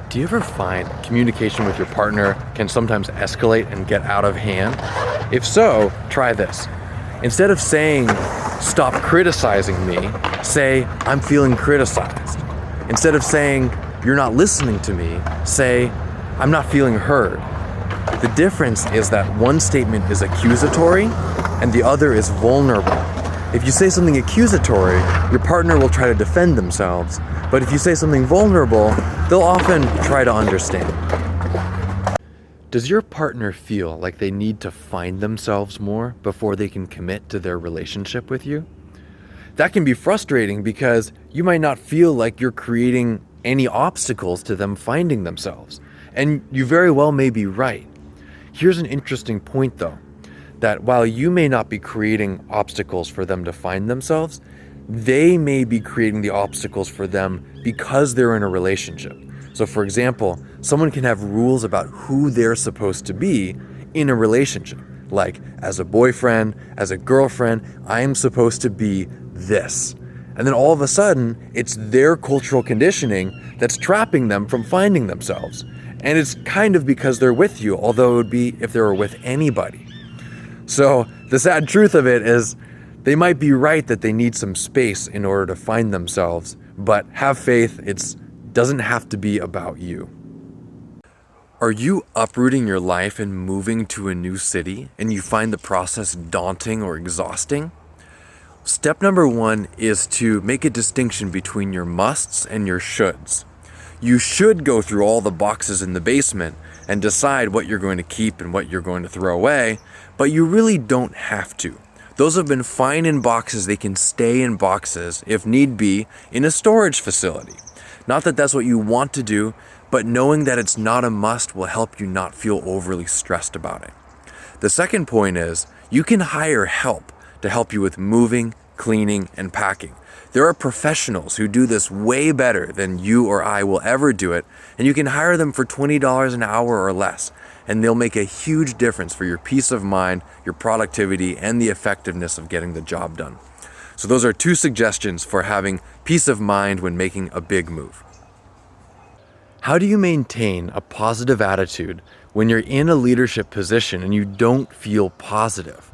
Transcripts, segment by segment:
Do you ever find communication with your partner can sometimes escalate and get out of hand? If so, try this. Instead of saying, "Stop criticizing me," say, "I'm feeling criticized." Instead of saying, "You're not listening to me," say, "I'm not feeling heard." The difference is that one statement is accusatory and the other is vulnerable. If you say something accusatory, your partner will try to defend themselves. But if you say something vulnerable, they'll often try to understand. Does your partner feel like they need to find themselves more before they can commit to their relationship with you? That can be frustrating because you might not feel like you're creating any obstacles to them finding themselves. And you very well may be right. Here's an interesting point though, that while you may not be creating obstacles for them to find themselves, they may be creating the obstacles for them because they're in a relationship. So for example, someone can have rules about who they're supposed to be in a relationship. Like, as a boyfriend, as a girlfriend, I am supposed to be this. And then all of a sudden, it's their cultural conditioning that's trapping them from finding themselves. And it's kind of because they're with you, although it would be if they were with anybody. So the sad truth of it is they might be right that they need some space in order to find themselves, but have faith, it doesn't have to be about you. Are you uprooting your life and moving to a new city and you find the process daunting or exhausting? Step number one is to make a distinction between your musts and your shoulds. You should go through all the boxes in the basement and decide what you're going to keep and what you're going to throw away, but you really don't have to. Those have been fine in boxes. They can stay in boxes, if need be, in a storage facility. Not that that's what you want to do, but knowing that it's not a must will help you not feel overly stressed about it. The second point is you can hire help to help you with moving, cleaning, and packing. There are professionals who do this way better than you or I will ever do it, and you can hire them for $20 an hour or less, and they'll make a huge difference for your peace of mind, your productivity, and the effectiveness of getting the job done. So those are two suggestions for having peace of mind when making a big move. How do you maintain a positive attitude when you're in a leadership position and you don't feel positive?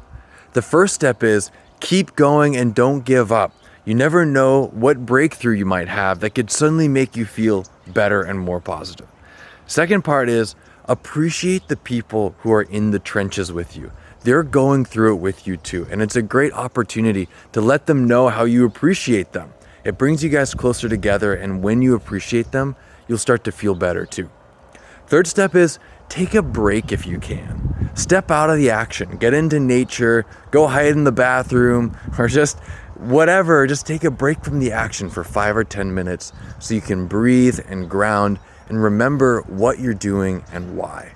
The first step is keep going and don't give up. You never know what breakthrough you might have that could suddenly make you feel better and more positive. Second part is appreciate the people who are in the trenches with you. They're going through it with you too, and it's a great opportunity to let them know how you appreciate them. It brings you guys closer together, and when you appreciate them, you'll start to feel better too. Third step is take a break if you can. Step out of the action, get into nature, go hide in the bathroom, or just whatever, just take a break from the action for 5 or 10 minutes so you can breathe and ground and remember what you're doing and why.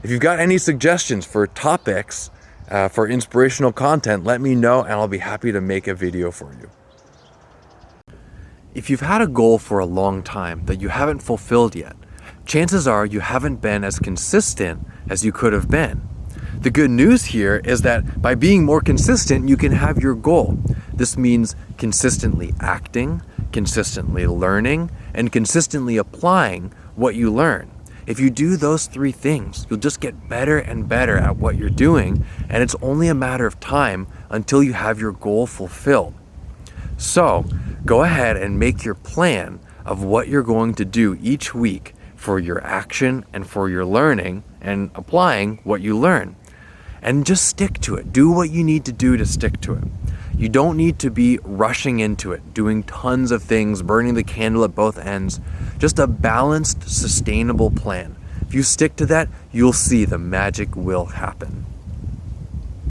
If you've got any suggestions for topics for inspirational content, let me know and I'll be happy to make a video for you. If you've had a goal for a long time that you haven't fulfilled yet, chances are you haven't been as consistent as you could have been. The good news here is that by being more consistent, you can have your goal. This means consistently acting, consistently learning, and consistently applying what you learn. If you do those three things, you'll just get better and better at what you're doing, and it's only a matter of time until you have your goal fulfilled. So, go ahead and make your plan of what you're going to do each week for your action and for your learning and applying what you learn. And just stick to it. Do what you need to do to stick to it. You don't need to be rushing into it, doing tons of things, burning the candle at both ends. Just a balanced, sustainable plan. If you stick to that, you'll see the magic will happen.